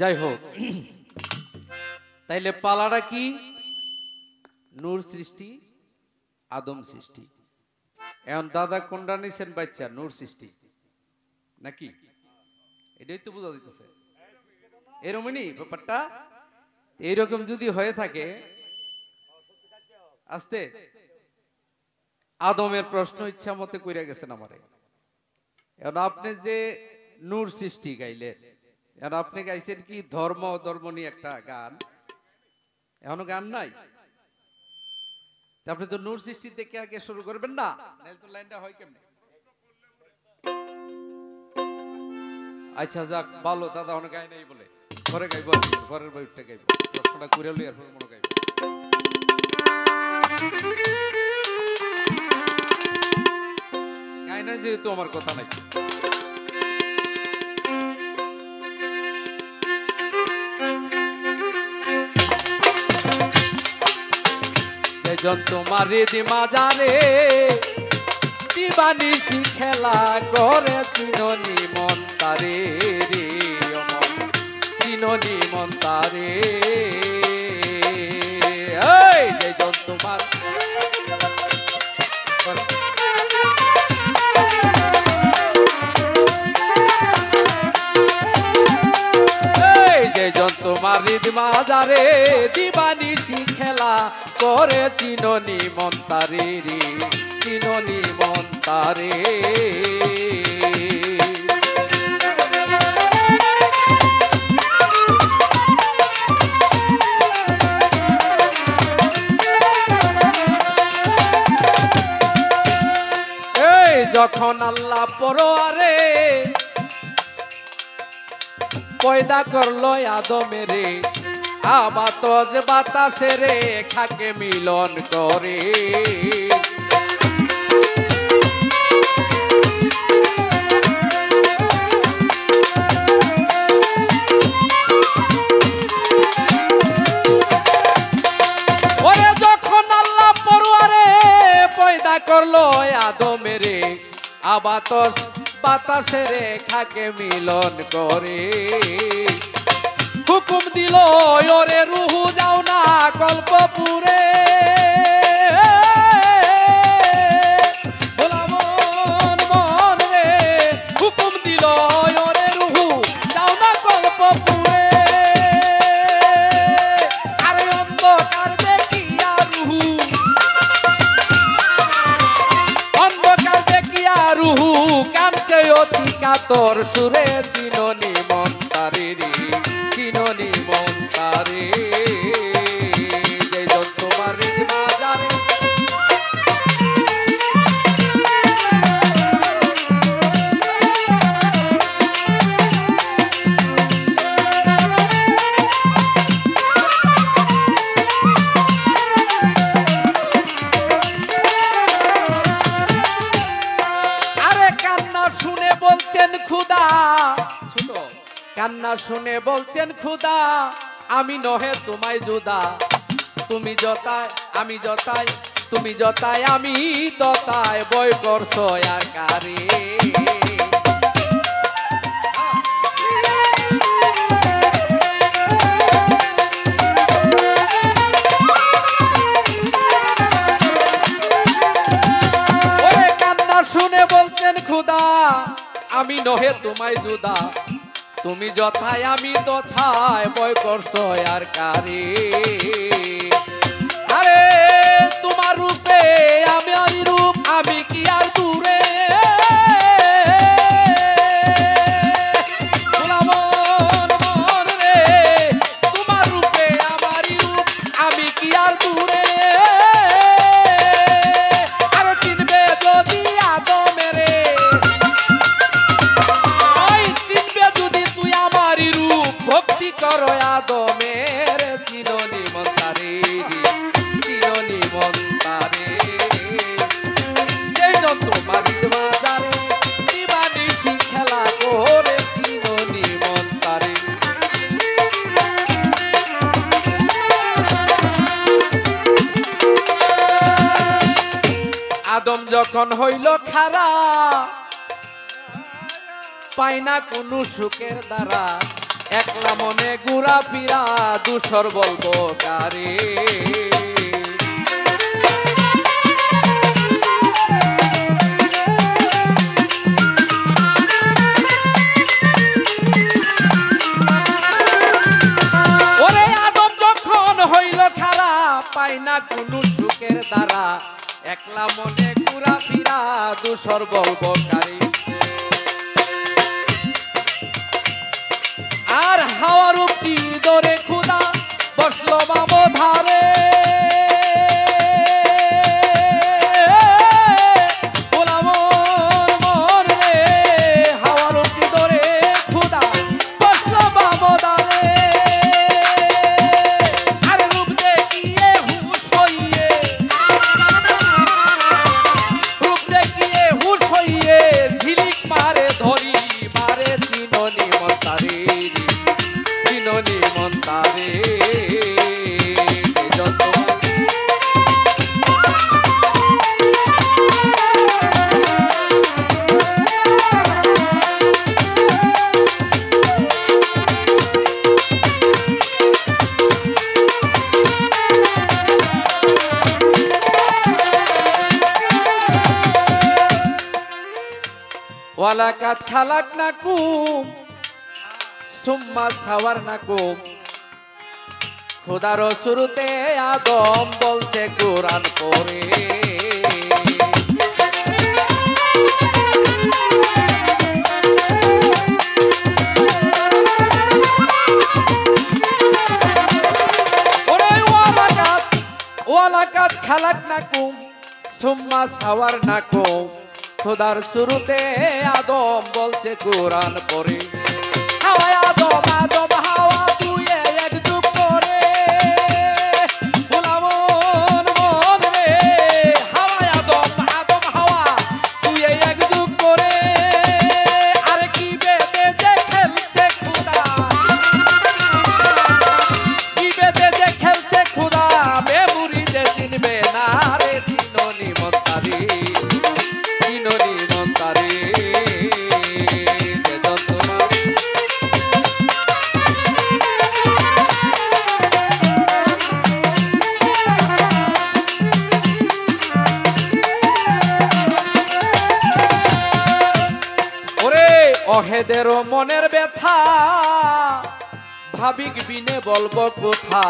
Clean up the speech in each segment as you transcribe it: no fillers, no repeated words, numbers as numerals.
যাই হোক, তাইলে পালাটা কি? নূর সৃষ্টি, আদম সৃষ্টি। এখন দাদা কোনটা নিছেন বাচ্চা? নূর সৃষ্টি নাকি? এটাই তো বোঝা দিতেছে। এরকমই ব্যাপারটা। এইরকম যদি হয়ে থাকে, আস্তে আদমের প্রশ্ন ইচ্ছা মতে কইরা গেছেন আমারে। এখন আপনি যে নূর সৃষ্টি গাইলেন, এখন আপনি গাইছেন কি ধর্ম ধর্ম নিয়ে একটা গান, এখনো গান নাই। আপনি তো নূর সৃষ্টি থেকে আগে শুরু করবেন না, নাহলে তো লাইনটা হয় কেমনে? আচ্ছা যাক, ভালো দাদা অনেক গায় নাই বলে ঘরে গাইব, ঘরের বই উঠে গাইব, প্রশ্নটা করে লই আর মনে গাইব। গায় না যেহেতু আমার কথা নাই। তোমারে দিমা জানে দিবানিসি খেলা করে চিননি মন তারে রে, চিননি মন তারে। এই যে তোমার তোমার হৃদ মাজারে দিবানিসি খেলা করে চিননি মন তারে রে, চিননি মন তারে। এই যখন আল্লাহ পরোয়ারে পয়দা করলো আদমেরে, আবাতজ বাতাসে রে খাকে মিলন করে। ওরে যখন আল্লাহ পরোয়ারে পয়দা করলো আদমেরে, আবাতজ বাতাসে রে খাকে মিলন করে। হুকুম দিল ওরে রুহু যাও না কল্পপুরে, মন মন রে হুকুম দিল ওরে রুহু যাও না কল্পপুরে। আরে অন্ধকার দেখিয়া রুহু, অন্ধকার দেখিয়া রুহু কাঁদছে অতি কাতর সুরে, চিননি মন তারে রে, চিননি মন তারে। তোমার বাজারে আরে কান্না শুনে বলছেন খুদা, কান্না শুনে বলছেন খুদা আমি নহে তোমায় জুদা, তুমি যতায় আমি যতায়, তুমি যতায় আমি ততায়, বই করছো আর কারে। ওরে কান্না শুনে বলছেন খুদা আমি নহে তোমায় জুদা, তুমি যথায় আমি তথায়, বই করছো আর কারে। আরে তোমার রূপে আমি ওই রূপ, আমি কি আর দূরে। মন মন রে তোমার রূপে আমারই রূপ, আমি কি আর দূরে। আরে চিনবে যদি আদমেরে, ভক্তি করো আদমের, চিননি মন তারে, চিননি মন তারে। যেই তোমার বাজারে দিবানিসি খেলা করে চিননি মন তারে। আদম যখন হইল খারা, পাই না কোনো সুখের দ্বারা, একলা মনে ঘুরা ফিরা দুসর বলবো কারে। ওরে আদম যখন হইল খারা পাই না কোনো সুখের দ্বারা একলা মনে ঘুরা ফিরা দুসর বলবো কারে। আর হাওয়ার উপটি দরে খুদা বসলো বাবো ধারে। হাওয়ার উপটি দরে খুদা বসলো বাবো ধারে। আর রূপ দেখিয়ে হুশ হইয়ে, রূপ দেখিয়ে হুশ হইয়ে ঝিলিক মারে ধরি মারে চিননি মন্তারে চিননি মন্তারে। ওয়ালাকাদ খালাকনাকুম সুম্মা সাওয়ারনাকুম। খোদার শুরুতে আদম বলছে কোরআন পড়ে। ওরে ওয়ালাকাদ খালাকনাকুম সুম্মা সাওয়ারনাকুম। খোদার শুরুতে আদম বলছে কোরআন পড়ে। হাওয়া আদম আদম হাওয়া দুয়ে এক যুগ করে। গোলামন মন রে হাওয়া আদম আদম হাওয়া দুয়ে এক যুগ করে। আরে কি বেদে যে খেলছে খুদা, কি বেদে যে খেলছে খুদা মেমুরি যে চিনবে না রে চিননি মন্তারে চিননি মন্তারে। অহেদের মনের ব্যথা ভাবিক বিনে বলবো কোথা।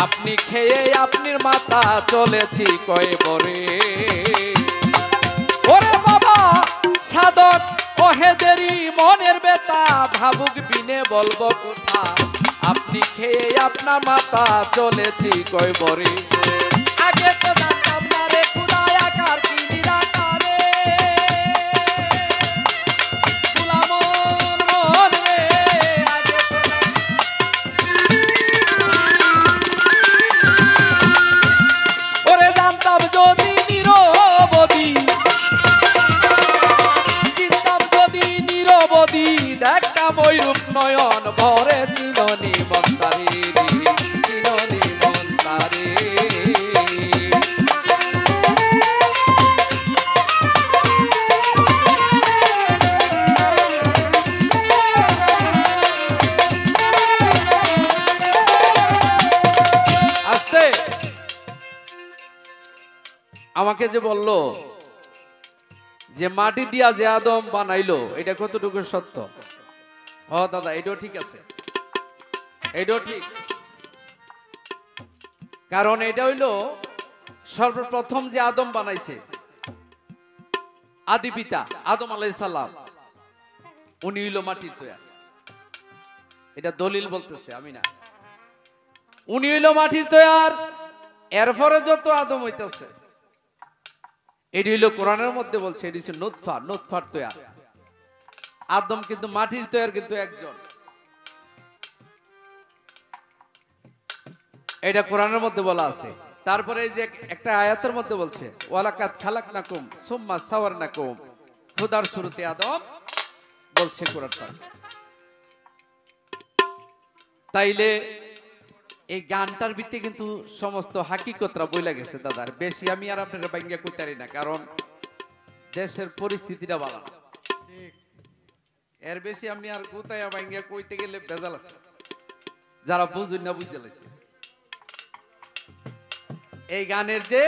আপনি খেয়ে আপনার মাথা চলেছি কয়ে বরে। ওরে বাবা সাধক অহেদেরই মনের ব্যথা ভাবুক বিনে বলবো কোথা। আপনি খেয়ে আপনার মাথা চলেছি কয়ে বরে। আগে তো জানতাম না রে খুদায় আকার কি নিরাকারে। দেখতাম ওই রূপ নয়ন ভরে চিননি মন্তারে চিননি মন্তারে। আস্তে আমাকে যে বললো যে মাটি দিয়া যে আদম বানাইলো এটা কতটুকু সত্য? ও দাদা এটাও ঠিক আছে, এটাও ঠিক। কারণ এটা হইলো সর্বপ্রথম যে আদম বানাইছে আদি পিতা আদম আলাইহিস সালাম, উনি হইলো মাটির তৈরি। এটা দলিল বলতেছে, আমি না। উনি হইলো মাটির তৈরি। এরপরে যত আদম হইতেছে এটি হইলো কোরআনের মধ্যে বলছে এটি হচ্ছে নুতফা, নুতফার তৈরি। আদম কিন্তু মাটির তৈরি কিন্তু একজন। এটা কোরআনের মধ্যে বলা আছে। তারপরে এই যে একটা আয়াতের মধ্যে বলছে ওয়ালাকাদ খালাকনাকুম সুম্মা সাওয়ারনাকুম। খোদার শুরুতে আদম বলছে কোরআন। তাইলে এই গানটার ভিত্তি কিন্তু সমস্ত হাকিকতরা বইলা গেছে দাদার। বেশি আমি আর আপনারা বাইঙ্গা কইতারি না, কারণ দেশের পরিস্থিতিটা ভালো না। এর বেশি আপনি আর কোথায় ভাঙ্গা কইতে গেলে ভেজাল আছে, যারা বুঝুন না বুঝতে লাগছে। এই গানের যে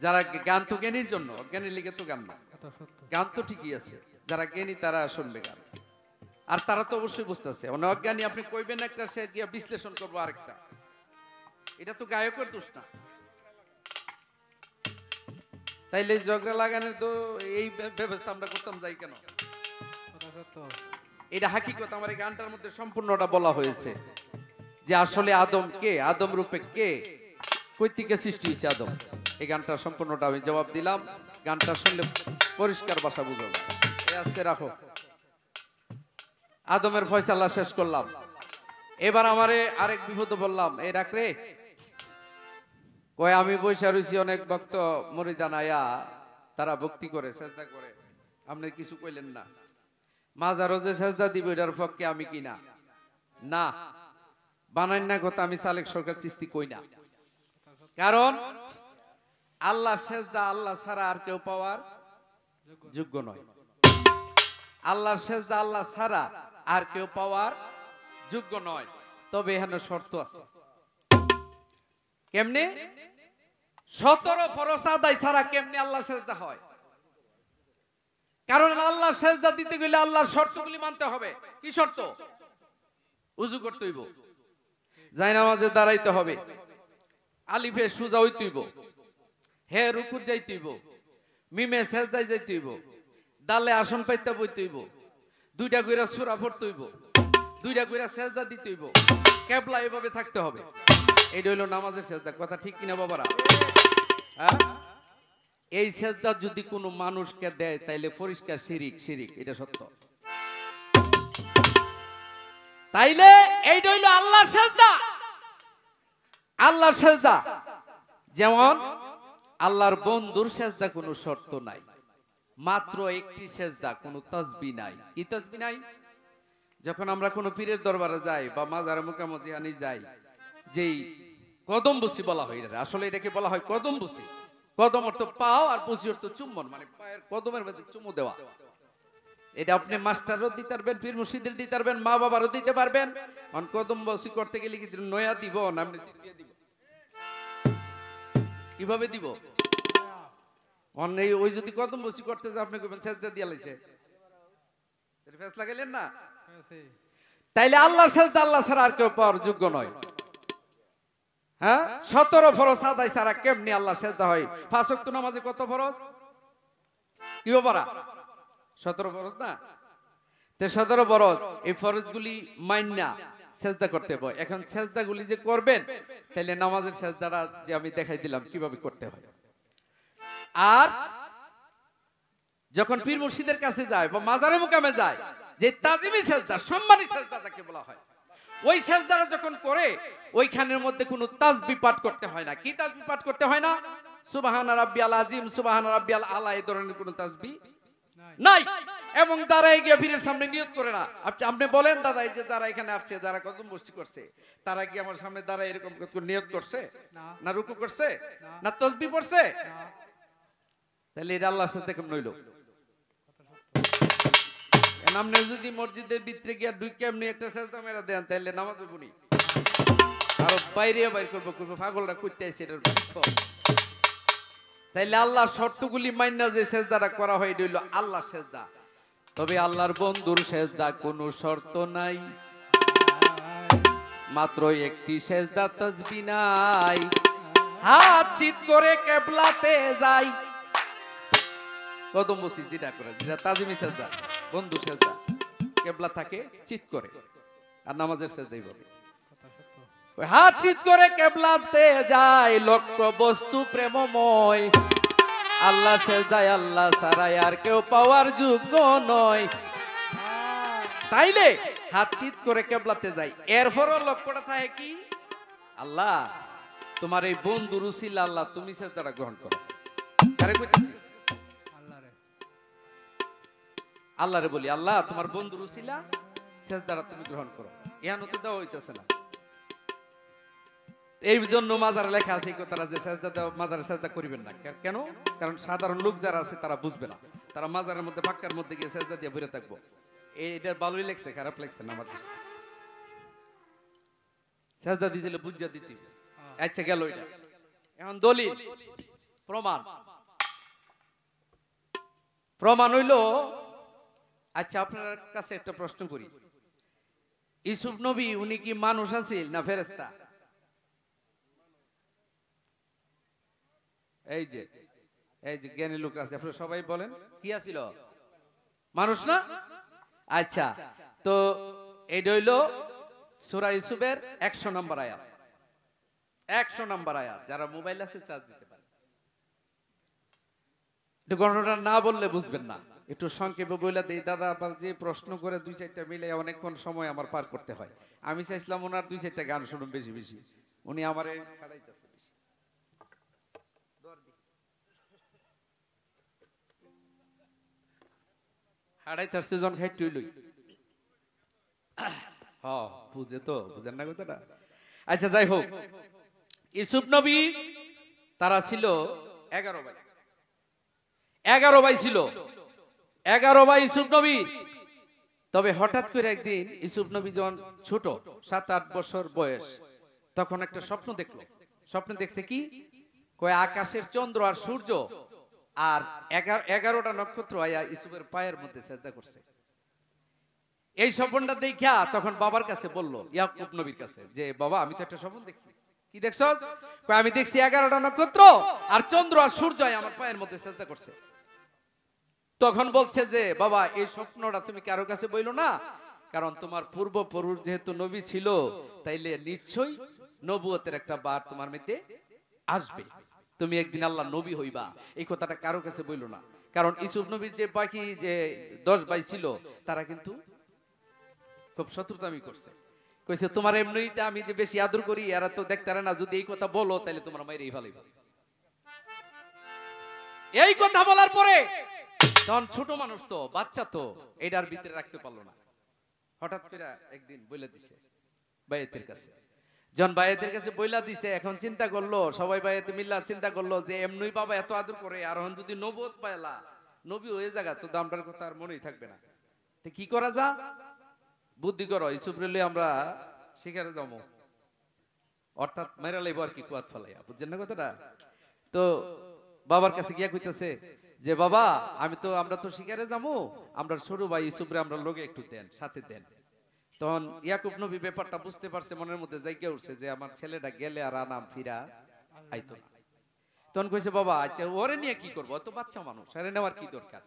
যারা গান তো জ্ঞানীর জন্য, অজ্ঞানীর লিগে তো গান না, গান তো ঠিকই আছে, যারা জ্ঞানী তারা শুনবে গান, আর তারা তো অবশ্যই বুঝতেছে। অজ্ঞানী আপনি কইবেন একটা, সে গিয়া বিশ্লেষণ করবো আরেকটা, এটা তো গায়কের দোষ না। তাইলে ঝগড়া লাগানোর তো এই ব্যবস্থা আমরা করতাম যাই কেন? এটা হাকিকত, আমার এই গানটার মধ্যে সম্পূর্ণটা বলা হয়েছে যে আসলে আদম কে, আদম রূপে কে, কই থেকে সৃষ্টি হয়েছে আদম। এই গানটা সম্পূর্ণটা আমি জবাব দিলাম, গানটা শুনলে পরিষ্কার ভাষা বুঝো। আজকে রাখো, আদমের ফয়সালা শেষ করলাম। এবার আমারে আরেক বিপদ বললাম, এই রাখ রে, কয় আমি বৈশা রয়েছি, অনেক ভক্ত মরিদান আয়া তারা ভক্তি করে চেষ্টা করে, আপনি কিছু কইলেন না। মাজারও যে সেজদা দিব এটার পক্ষে আমি কিনা না, বানাই না কথা আমি সালেক সরকার চিস্তি কই না। কারণ আল্লাহ সেজদা আল্লাহ ছাড়া আর কেউ পাওয়ার যোগ্য নয়। আল্লাহর সেজদা আল্লাহ ছাড়া আর কেউ পাওয়ার যোগ্য নয়। তবে এখানে শর্ত আছে। কেমনে? 17 ফরজ আদায় ছাড়া কেমনে আল্লাহ সেজদা হয়? কারণ আল্লাহ সেজদা দিতে গেলে আল্লাহর শর্তগুলি মানতে হবে। কি শর্ত? উযু করতে হইব, জায়নামাজে দাঁড়াইতে হবে, আলিফে সুজা হইতে হইব, হে রুকুর যাইতে হইব, মিমে সেজদায় যাইতে হইব, দালে আসন পাইতে বইতে হইব, 2টা কইরা সূরা পড়তে হইব, 2টা কইরা সেজদা দিতে হইব, কিবলা এভাবে থাকতে হবে। এইটা হইল নামাজের সেজদা। কথা ঠিক কিনা বাবারা? হ্যাঁ, এই সেজদা যদি কোনো মানুষকে দেয় তাইলে পরিষ্কার শিরিক, শিরিক, এটা সত্য। তাইলে এইটা হইল আল্লাহর সেজদা। আল্লাহর সেজদা যেমন আল্লাহর বন্ধুর সেজদা কোনো শর্ত নাই, মাত্র একটি সেজদা, কোনো তাসবিহ নাই। কি তাসবিহ নাই? যখন আমরা কোনো পীরের দরবারে যাই বা মাজারে মুকামজিহানি যাই, যেই কদম বসি বলা হয়, আসলে এটাকে বলা হয় কদম বসি। কদম অর্থ পাও আর বসি অর্থ চুম্বন, মানে পায়ের কদমের মধ্যে চুমু দেওয়া। এটা আপনি মাস্টারও দিতে পারবেন, পীর মুর্শিদের দিতে পারবেন, মা বাবারও দিতে পারবেন। কারণ কদম বসি করতে গেলে কি নয়া দিব না আপনি ছিটিয়ে দিব? কিভাবে দিব? ওই যদি কদম বসি করতে যা আপনি কইবেন সেজদা দিয়া লাইছে, এর ফেস লাগাইলেন না? তাইলে আল্লাহর সেজদা আল্লাহ ছাড়া আর কেউ পাওয়ার যোগ্য নয়। হ্যাঁ, 17 ফরজ আদায় ছাড়া কেমনি আল্লাহ সেজদা হয়? 5 ওয়াক্ত নামাজে কত ফরজ? কি বাবারা? 17 ফরজ না? তে 17 ফরজ, এই ফরজগুলি মাইন্না সেজদা করতে হবে। এখন সেজদাগুলি যে করবেন, তাইলে নামাজের সেজদাটা যে আমি দেখাই দিলাম কিভাবে করতে হয়। আর যখন পীর মুর্শিদের কাছে যায় বা মাজারে মুকামে যায়, যে তাজিমি সেজদা, সম্মানী সেজদা তাকে বলা হয়, ওই সেজদাটা যখন করে ওইখানের মধ্যে কোনো তাসবিহ পাঠ করতে হয় না। কি তাসবিহ পাঠ করতে হয় না? সুবহানা রাব্বিয়াল আযীম, সুবহানা রাব্বিয়াল আলা, এই ধরনের কোনো তাসবিহ নাই। এবং দাঁড়ায় গিয়ে পীরের সামনে নিয়ত করে না। আপনি বলেন দাদা, এই যে যারা এখানে আসছে, যারা কদম বসি করছে, তারা কি আমার সামনে দাঁড়ায় এরকম নিয়ত করছে না? রুকু করছে না? তাসবিহ পড়ছে? তাহলে এটা আল্লাহর সাথে কেমন হইল? আপনি যদি মসজিদের ভিতরে গিয়া ঢুকে এমনি একটা সেজদা মেরা দেন, তাহলে নামাজ হইব নি? আর বাইরে বাইর করবো, পাগলটা করতে আইছে এটার। তাইলে আল্লাহর শর্তগুলি মাইন্না যে সেজদাটা করা হয়, এটা হইল আল্লাহর সেজদা। তবে আল্লাহর বন্ধুর সেজদা কোনো শর্ত নাই, মাত্র একটি সেজদা, তাসবিহ নাই। হাত চিত করে কিবলাতে যাই, কদম বসি যেটা করে, যেটা তাজিমি সেজদা, বন্ধু সেজদা, কিবলা থাকে চিত করে, আর নামাজের সেজদাই বলে। ওই হাত চিত করে কিবলাতে যায়, লক্ষ্য বস্তু প্রেমময়, আল্লাহ সেজদায় আল্লাহ ছাড়াই আর কেউ পাওয়ার যোগ্য নয়। তাইলে হাত চিত করে কিবলাতে যাই, এরপরও লক্ষ্যটা থাকে কি? আল্লাহ তোমার এই বন্ধুর উসিলা, আল্লাহ তুমি সেজদাটা গ্রহণ করো। কারে কইতেছি? আল্লাহরে বলি, আল্লাহ তোমার বন্ধুর উসিলা সেজদাটা তুমি গ্রহণ করো। এখানে তো দেওয়া হইতেছে না। এই জন্য মাজারে লেখা আছে এই কথাটা যে সেজদা দেওয়া, মাজারে সেজদা করিবেন না। কেন? কারণ সাধারণ লোক যারা আছে তারা বুঝবে না। তারা মাজারের মধ্যে পাক্কার মধ্যে গিয়ে সেজদা দিয়ে বসে থাকবো। এইটার ভালোই লাগছে, খারাপ লাগছে না আমার কাছে। সেজদা দিলে বুঝা দিতে আচ্ছা গেল এটা। এখন দলিল প্রমাণ, প্রমাণ হইল, আচ্ছা আপনার কাছে একটা প্রশ্ন করি, ইউসুফ নবী উনি কি মানুষ আছেন না ফেরেশতা? এই যে জ্ঞানী লোক আছে, আপনারা সবাই বলেন কি আছিল? মানুষ না? আচ্ছা, তো এইটা হইল সূরা ইউসুফের 100 নম্বর আয়াত। 100 নম্বর আয়াত, যারা মোবাইল আছে চার্জ দিতে পারে। একটু গণনাটা না বললে বুঝবেন না, একটু সংক্ষেপে বলে দেই। দাদা আবার যে প্রশ্ন করে 2-4টা মিলে অনেকক্ষণ সময় আমার পার করতে হয়। আমি চাইছিলাম ওনার 2-4টা গান শুনুন বেশি বেশি, উনি আমারে খাড়াইতেছে বেশি। হাড়াইতার সিজন খাই টুইলই বুঝে তো, বুঝেন না কথাটা? আচ্ছা যাই হোক, ইউসুফ নবী তারা ছিল 11 ভাই। 11 ভাই ছিল, 11 ভাই ইউসুফ নবী। তবে হঠাৎ করে একদিন ইউসুফ নবী যখন ছোট 7-8 বছর বয়স, তখন একটা স্বপ্ন দেখলো। স্বপ্ন দেখছে কি, কয় আকাশের চন্দ্র আর সূর্য আর 11টা নক্ষত্র আয়া ইউসুফের পায়ের মধ্যে সেজদা করছে। এই স্বপ্নটা দেখা তখন বাবার কাছে বলল, ইয়াকুব নবীর কাছে, যে বাবা আমি তো একটা স্বপ্ন দেখছি। কি দেখছস? কয় আমি দেখছি 11টা নক্ষত্র আর চন্দ্র আর সূর্য আমার পায়ের মধ্যে সেজদা করছে। তখন বলছে যে বাবা এই স্বপ্নটা তুমি কারো কাছে বইলো না, কারণ তোমার পূর্বপুরুষ যেহেতু নবী ছিল, তাইলে নিশ্চয়ই নবুয়তের একটা বার তোমার মধ্যে আসবে, তুমি একদিন আল্লাহ নবী হইবা। এই কথাটা কারো কাছে বইলো না, কারণ ইউসুফ নবীর যে বাকি যে 10 ভাই ছিল তারা কিন্তু খুব শত্রুতামি করছে। কইছে তোমার এমনিতে আমি যে বেশি আদর করি, এরা তো দেখতে না, যদি এই কথা বলো তাহলে তোমরা মাইরেই ফেলাইবা। এই কথা বলার পরে তখন ছোট মানুষ তো, বাচ্চা তো, এটার ভিতরে রাখতে পারলো না। হঠাৎ করে একদিন বইলা দিছে বাইয়েতের কাছে। যখন বাইয়েতের কাছে বইলা দিছে, এখন চিন্তা করলো সবাই, বাইয়েতে মিল্লা চিন্তা করলো যে এমনি বাবা এত আদর করে, আর এখন যদি নবুয়ত পায়লা, নবী হয়ে জায়গা, তো দামটার কথা আর মনেই থাকবে না। তো কি করা যা, বুদ্ধি করো, ইউসুফ রে আমরা শিকারে যাবো, অর্থাৎ মেরা লাইব আর কি, কুয়াত ফেলাইয়া, বুঝছেন না কথাটা? তো বাবার কাছে গিয়া কইতেছে যে বাবা আমরা তো শিকারে যাবো, আমরা ছোট ভাই ইউসুফরে আমরা লোকে একটু দেন, সাথে দেন। তখন ইয়াকুব নবী ব্যাপারটা বুঝতে পারছে, মনের মধ্যে জায়গা উঠছে যে আমার ছেলেটা গেলে আর আনাম ফিরা আইতো না। তখন কইছে বাবা আচ্ছা ওরে নিয়ে কি করবো, অত বাচ্চা মানুষ, আরে নেওয়ার কি দরকার?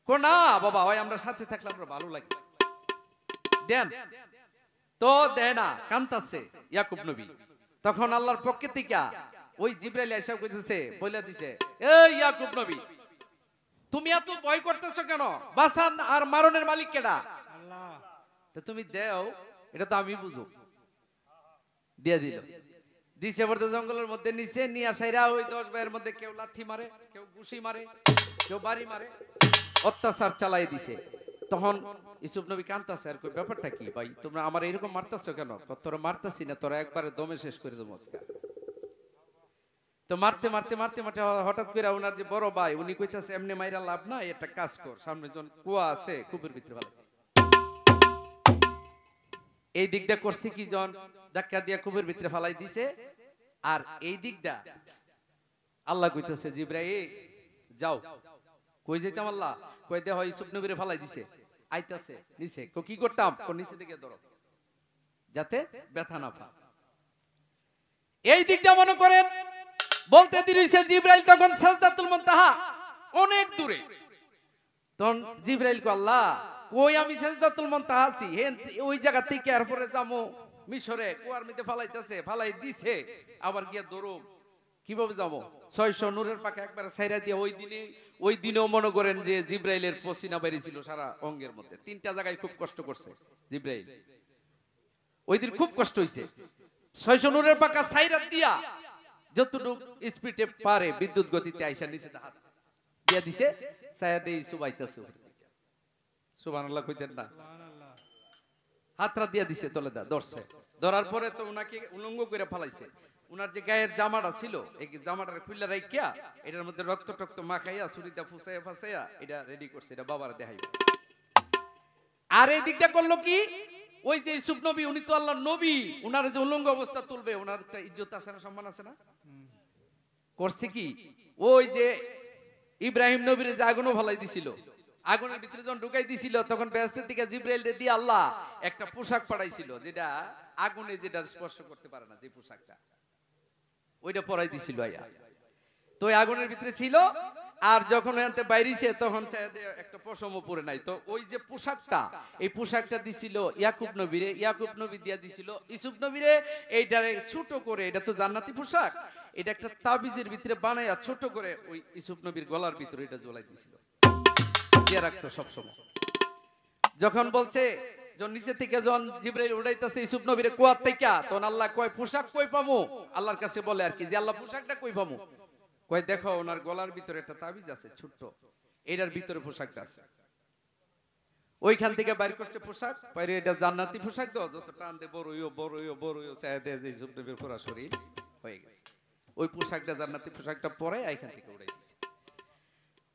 কো না বাবা, হয় আমরা সাথে থাকলে আমরা ভালো লাগে, দেন। তো দেয় না, কান্তাছে ইয়াকুব নবী। তখন আল্লাহর পক্ষ থেকে ওই জিবরাইল এসে কইতেছে, বইলা দিছে, এই ইয়াকুব নবী তুমি এত ভয় করতেছো কেন? বাসান আর মারনের মালিক কেডা? আল্লাহ। তো তুমি দেও, এটা তো আমি বুঝো। দিয়ে দিল, দিছে বর্ত জঙ্গলের মধ্যে নিচে নিয়ে আসাইরা ওই 10 ভাইয়ের মধ্যে কেউ লাথি মারে, কেউ ঘুষি মারে, কেউ বাড়ি মারে, অত্যাচার চালাই দিছে। তখন ইউসুফ নবী কান্তাছে, আর কই ব্যাপারটা কি ভাই, তোমরা আমার এরকম মারতাছো কেন? তোরা মারতাছি না, তোরা একবারে দমে শেষ করে দেবো আজকে। তো মারতে মারতে মারতে মারতে হঠাৎ করে ওনার যে বড় ভাই, উনি কইতাছে এমনি মাইরা লাভ না, একটা কাজ কর, সামনে জন কুয়া আছে, কুপের ভিতরে ভালো। এই দিকটা করছে কি, জন ধাক্কা দিয়া কুপের ভিতরে ফালাই দিছে। আর এই দিকটা আল্লাহ কইতাছে জিবরাইল যাও। কই যাইতাম আল্লাহ? কই দে হয় ইউসুফ নবীরে ফালাই দিছে, আইতাছে নিচে। কো কি করতাম? কো নিচে দিকে ধরো যাতে ব্যথা না পায়। এই দিকটা মনে করেন বলতে দিছে জিবরাইল, তখন সাজদাতুল মুনতাহা অনেক দূরে। তখন জিবরাইল কো আল্লাহ কই আমি সাজদাতুল মুনতাহা আছি, ওই জায়গা থেকে এরপরে যামু মিশরে, কুয়ার মধ্যে ফালাইতাছে, ফালাই দিছে, আবার গিয়া দৌড়ো, কিভাবে যাবো? 600 নূরের পাকে একবার ছাইরা দিয়ে ওই দিনেও মনে করেন যে জিবরাইলের পসিনা বেরিয়েছিল সারা অঙ্গের মধ্যে। 3টা জায়গায় খুব কষ্ট করছে জিবরাইল, ওই দিন খুব কষ্ট হইছে। 600 নূরের পাকা ছাইরা দিয়া যতটুক স্পিডে পারে বিদ্যুৎ গতিতে আইসা নিচে হাত দিয়া দিছে, ছায়া দেই সুবাইতাছে। সুবহানাল্লাহ কইতেন না? হাতরা দিয়া দিছে, তলে দা ধরছে। ধরার পরে তো উনাকে উলঙ্গ করে ফালাইছে। উনার যে গায়ের জামাটা ছিল এই জামাটার খুললা রাইখিয়া এটার মধ্যে রক্ত টক্ত মাখাইয়া ছুরিটা ফুসাইয়া ফাসাইয়া এটা রেডি করছে, এটা বাবার দেখাইবে। আর এই দিকটা করলো কি, ওই যে ইউসুফ নবী উনি তো আল্লাহর নবী, উনার যে উলঙ্গ অবস্থা তুলবে, উনার একটা ইজ্জত আছে না, সম্মান আছে না, করছে কি ওই যে ইব্রাহিম নবীর যে আগুনও ভালাই দিছিল, আগুনের ভিতরে যখন ঢুকাই দিছিল তখন বেহেশতের দিকে জিবরাইল রে দিয়ে আল্লাহ একটা পোশাক পাঠাইছিল যেটা আগুনে যেটা স্পর্শ করতে পারে না, যে পোশাকটা ওইটা পরাই দিছিল আয়া। তো ওই আগুনের ভিতরে ছিল, আর যখন এতে বাইরেছে তখন একটা পশমও পরে নাই। তো ওই যে পোশাকটা, এই পোশাকটা দিছিল ইয়াকুব নবীরে, ইয়াকুব নবী দিয়া দিছিল ইউসুফ নবীরে। এইটারে ছোট করে, এটা তো জান্নাতি পোশাক, এটা একটা তাবিজের ভিতরে বানাইয়া ছোট করে ওই ইউসুফ নবীর গলার ভিতরে এটা জ্বলাই দিছিল, দিয়ে রাখতো সবসময়। যখন বলছে যখন নিচে থেকে যখন জিবরাইল উড়াইতেছে ইউসুফ নবীরে কুয়ার থেকে, তখন আল্লাহ কয় পোশাক কই পামু, আল্লাহর কাছে বলে আর কি যে আল্লাহ পোশাকটা কই পামু, কয় দেখো ওনার গলার ভিতরে একটা তাবিজ আছে ছোট্ট, এটার ভিতরে পোশাকটা আছে। ওইখান থেকে বাইর করছে পোশাক, বাইরে এটা জান্নাতি পোশাক দাও, যত টান দে বড় হইও বড় হইও বড় হইও, চাই দে যে ইউসুফ নবীর পুরা শরীর হয়ে গেছে। ওই পোশাকটা জান্নাতি পোশাকটা পরে এখান থেকে উড়াই দিছে,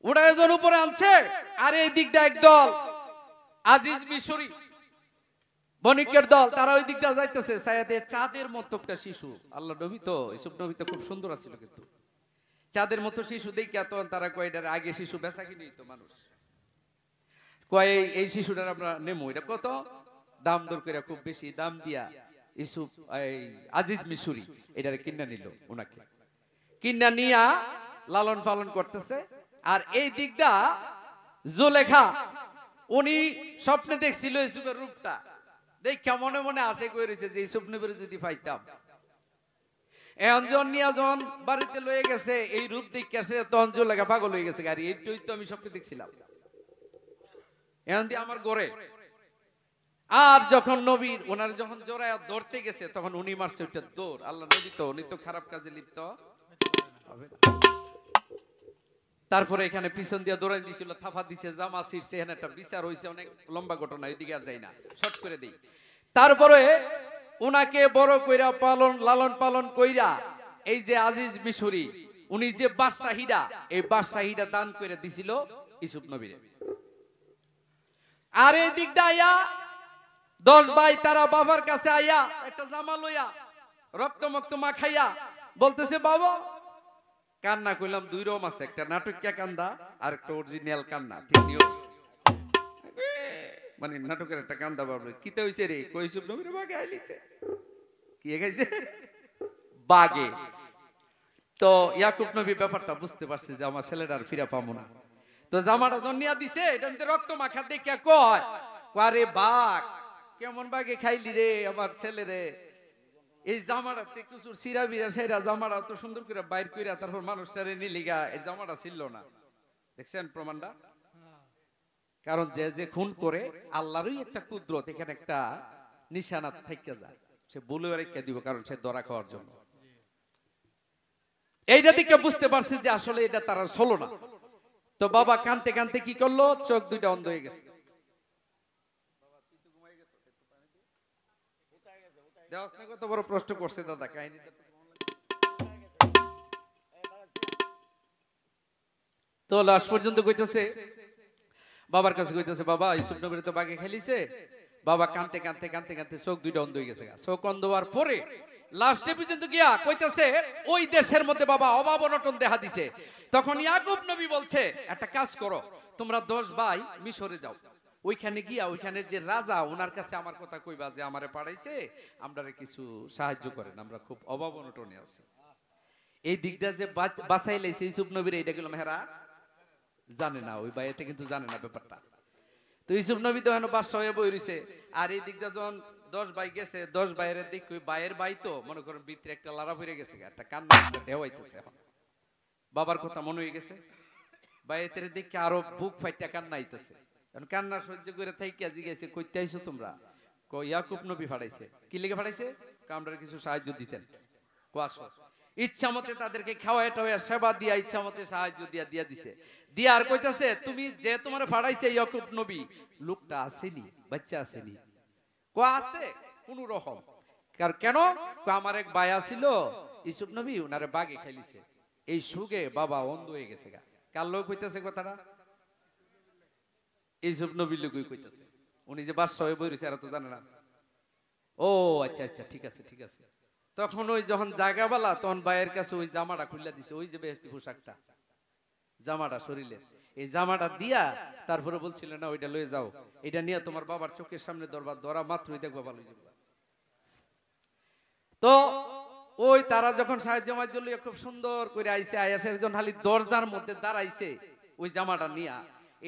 উড়ায় জন উপরে আনছে। আর এই দিকটা একদল আজিজ মিশরি বণিকের দল, তারা ওই দিকটা যাইতেছে, সায়াদে চাঁদের মতো একটা শিশু, আল্লাহ নবী তো ইউসুফ নবী তো খুব সুন্দর ছিল, কিন্তু চাঁদের মতো শিশু দেখে তখন তারা কয় এটার আগে শিশু বেচা কিনি তো মানুষ, কয় এই শিশুটার আমরা নেমো, এটা কত দাম দর করে, খুব বেশি দাম দিয়া ইউসুফ এই আজিজ মিশরি এটার কিনা নিল, ওনাকে কিনা নিয়া লালন পালন করতেছে। আর এই দিকটা জুলেখা উনি স্বপ্নে দেখছিল ইউসুফের রূপটা, দেখা মনে মনে আশা করেছে যে ইউসুফ নবীর যদি পাইতাম। এখন যখন নিয়া যখন বাড়িতে লয়ে গেছে এই রূপ দেখে সে তখন জুলেখা পাগল হয়ে গেছে, আর এইটাই তো আমি স্বপ্নে দেখছিলাম, এখন দিয়ে আমার গড়ে। আর যখন নবীর ওনার যখন জোড়ায় ধরতে গেছে তখন উনি মারছে ওইটা দৌড়, আল্লাহ নবী তো উনি তো খারাপ কাজে লিপ্ত হবে না। তারপরে এখানে পিছন দিয়ে দৌড়াই দিছিল, থাপা দিছে, জামা ছিড়ছে, এখানে একটা বিচার হয়েছে, অনেক লম্বা ঘটনা, এদিকে আর যাই না, শর্ট করে দিই। তারপরে উনাকে বড় কইরা লালন পালন কইরা এই যে আজিজ মিশরি উনি যে বাদশাহীরা, এই বাদশাহীরা দান করে দিছিল ইউসুফ নবীরে। আর এই দিকটা আইয়া 10 ভাই তারা বাবার কাছে আইয়া একটা জামা লইয়া রক্ত মক্ত মাখাইয়া বলতেছে বাবা, কান্না কইলাম দুই রকম আছে, একটা নাটকিয়া কান্দা আর একটা অরিজিনাল কান্না, ঠিক নিও, মানে নাটকের একটা কান্দা বাবা। কিতে হইছে রে, কই ইউসুফ নবীর বাগে আইলিছে, কি গাইছে বাগে। তো ইয়াকুব নবী ব্যাপারটা বুঝতে পারছে যে আমার ছেলেটা আর ফিরা পাবো না, তো জামাটা জন্নিয়া দিছে, এটা রক্ত মাখা দেখে কয় আরে বাঘ কেমন বাগে খাইলি রে আমার ছেলে রে, এই জামাটাতে কিছু সিরা বিরা সেরা জামাটা তো সুন্দর করে বাইর কইরা তারপর মানুষটারে নিলিগা এই জামাটা ছিল না। দেখছেন প্রমাণটা? কারণ যে যে খুন করে আল্লাহরই একটা কুদরত, এখানে একটা নিশানা থেকে যায়, সে বলে রেখে দিব, কারণ সে ধরা খাওয়ার জন্য। এইটা দিকে বুঝতে পারছে যে আসলে এটা তারা ছিল না। তো বাবা কানতে কানতে কি করলো, চোখ দুইটা অন্ধ হয়ে গেছে। কত বড় প্রশ্ন করছে দাদা, কাহিনীটা তো লাস্ট পর্যন্ত কইতেছে, বাবার কাছে কইতেছে বাবা ইউসুফ নবীর তো বাগে খেলিছে। বাবা কানতে কানতে কানতে কানতে চোখ দুইটা অন্ধ হয়ে গেছে। চোখ অন্ধ হওয়ার পরে লাস্টে পর্যন্ত গিয়া কইতেছে ওই দেশের মধ্যে বাবা অভাব অনটন দেখা দিছে। তখন ইয়াকুব নবী বলছে একটা কাজ করো, তোমরা 10 ভাই মিশরে যাও, ওইখানে গিয়া ওইখানের যে রাজা ওনার কাছে আমার কথা কইবা যে আমারে পাঠাইছে, আমরারে কিছু সাহায্য করেন, আমরা খুব অভাব অনটনে আছি। এই দিকটা যে বাঁচাই লাইছে ইউসুফ নবীর, এইটা গেলাম হেরা জানে না, ওই ভাইটা কিন্তু জানে না ব্যাপারটা। তো ইউসুফ নবী তো এখন বাদশা হয়ে বই রইছে। আর এই দিকটা যখন 10 ভাই গেছে, 10 ভাইয়ের দিক ওই ভাইয়ের ভাই তো মনে করেন ভিতরে একটা লারা পড়ে গেছে, একটা কান্না ঢেওয়াইতেছে। এখন বাবার কথা মনে হয়ে গেছে, ভাইয়ের দিকে আরো বুক ফাইটা কান্না আইতেছে। এখন কান্না সহ্য করে থাইকা জিজ্ঞাসা কইতে আইছো তোমরা? কই ইয়াকুব নবী পাঠাইছে। কি লিখে পাঠাইছে? আমরা কিছু সাহায্য দিতেন। কোয়াশো ইচ্ছা মতে তাদেরকে খাওয়ায় টাওয়ায় সেবা দিয়া ইচ্ছা মতে সাহায্য দিয়া দিছে। দিয়া আর কইতাছে তুমি যে তোমারে পাঠাইছে ইয়াকুব নবী, লোকটা আসেনি, বাচ্চা আসেনি। কো আছে কোন রকম। কার কেন? আমার এক ভাই ছিল ইউসুফ নবী উনারে বাগে খাইলিছে, এই সুগে বাবা অন্ধ হয়ে গেছে গা। কার লোক কইতাছে কথাটা? ইউসুফ নবীর লোকই কইতাছে। উনি যে বাদশা হয়ে বইরেছে এরা তো জানে না। ও আচ্ছা আচ্ছা, ঠিক আছে ঠিক আছে। তখন ওই যখন জায়গাবালা তখন ভাইয়ের কাছে ওই জামাটা খুলে দিছে, ওই যে বেহেশতি পোশাকটা, জামাটা শরীরের, এই জামাটা দিয়া তারপরে বলছিল না ওইটা লয়ে যাও, এটা নিয়ে তোমার বাবার চোখের সামনে দরবার ধরা মাত্রই দেখবা ভালো হয়ে যাবে। তো ওই তারা যখন সাহায্য মাঝ খুব সুন্দর করে আইছে, আয়াসের জন খালি দরজার মধ্যে দাঁড়াইছে ওই জামাটা নিয়া,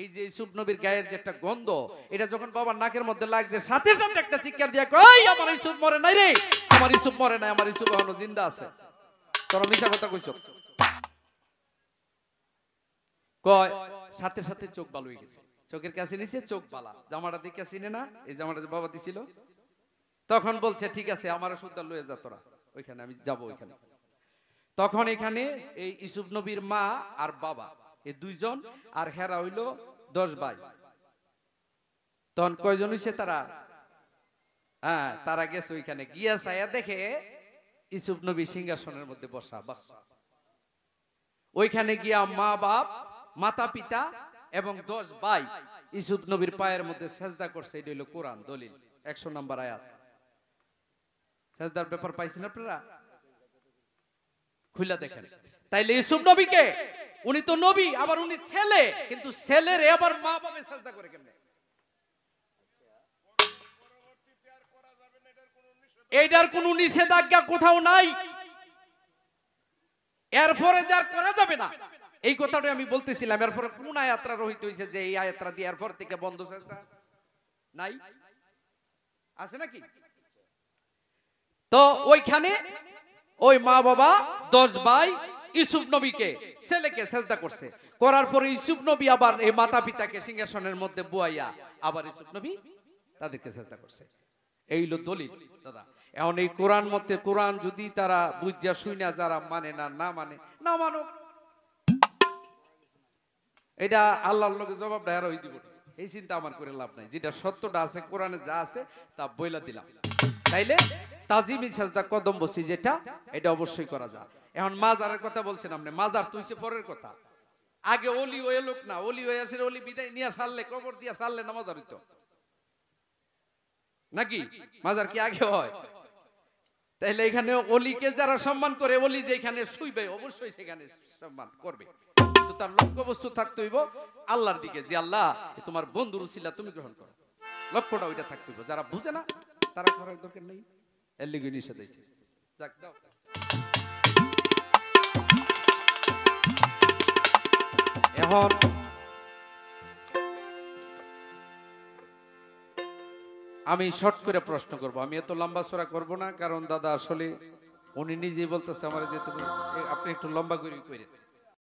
এই যে ইউসুফ নবীর গায়ের যে একটা গন্ধ, এটা যখন বাবার নাকের মধ্যে লাগছে, সাথে সাথে একটা চিৎকার দিয়া কই আমার ইউসুফ মরে নাই রে, আমার ইউসুফ মরে নাই, আমার ইউসুফ এখনো জিন্দা আছে। তোরা মিছা কথা কইছো। কয় সাথে সাথে চোখ ভালো হয়ে গেছে, চোখের কাছে নিছে চোখ বালা, জামাটা দেখে চিনে না, এই জামাটা যে বাবা দিছিল। তখন বলছে ঠিক আছে আমার সুদ্দা লয়ে যা তোরা ওইখানে, আমি যাবো ওইখানে। তখন এখানে এই ইউসুফ নবীর মা আর বাবা এই দুইজন, আর হেরা হইল 10 ভাই। তখন কয়জন হইছে তারা? হ্যাঁ, তারা গেছে ওইখানে, গিয়া ছায়া দেখে ইউসুফ নবী সিংহাসনের মধ্যে বসা। বাস ওইখানে গিয়া মা বাপ, মাতা পিতা এবং 10 ভাই ইউসুফ নবীর পায়ের মধ্যে সেজদা করছে। এটা হইল কোরআন দলিল, 100 নম্বর আয়াত। সেজদার ব্যাপার পাইছেন আপনারা? খুলে দেখেন। তাইলে ইউসুফ নবীকে, উনি তো নবী, আবার উনি ছেলে, কিন্তু ছেলের আবার মা বাবা সেজদা করে কেমনে? এইটার কোন নিষেধাজ্ঞা কোথাও নাই, এরপরে যার করা যাবে না, এই কথাটা আমি বলতেছিলাম। এরপরে কোন আয়াতটা রহিত হইছে যে এই আয়াতটা দিয়ে এরপর থেকে বন্ধ সেজদা নাই? আছে নাকি? তো ওইখানে ওই মা বাবা 10 ভাই ইউসুফ নবীকে, ছেলেকে সেজদা করছে। করার পরে ইউসুফ নবী আবার এই মাতা পিতাকে সিংহাসনের মধ্যে বুয়াইয়া আবার ইউসুফ নবী তাদেরকে সেজদা করছে। এই হলো দলিল দাদা। এখন এই কোরআন মতে, কোরআন যদি তারা বুঝিয়া শুইনা যারা মানে না, না মানে না মানো, এটা আল্লাহর লগে জবাব দেয়ার হই দিব, এই চিন্তা আমার করে লাভ নাই। যেটা সত্যটা আছে কোরআনে যা আছে তা বইলা দিলাম। তাইলে তাজিমি সাজদা কদম বসি যেটা, এটা অবশ্যই করা যায়। এখন মাজারের কথা বলছেন আপনি, মাজার তো হইছে পরের কথা। আগে ওলি হয়ে লোক না, ওলি হয়ে আসে, ওলি বিদায় নিয়ে সারলে, কবর দিয়া সারলে না মাজার হইতো নাকি? মাজার কি আগে হয়? তাইলে এখানে ওলিকে যারা সম্মান করে, ওলি যেখানে শুইবে অবশ্যই সেখানে সম্মান করবে, কিন্তু তার লক্ষ্য বস্তু থাকতে হইব আল্লাহর দিকে, যে আল্লাহ তোমার বন্ধুর উসিলা তুমি গ্রহণ করো, লক্ষ্যটা ওইটা থাকতে হইব। যারা বুঝে না তারা করার দরকার নেই, এর লিগে নিষেধ হইছে। যাক দাও। এখন আমি শর্ট করে প্রশ্ন করব, আমি এত লম্বা চড়া করব না, কারণ দাদা আসলে উনি নিজেই বলতেছে আমার যে তুমি আপনি একটু লম্বা করে করেন।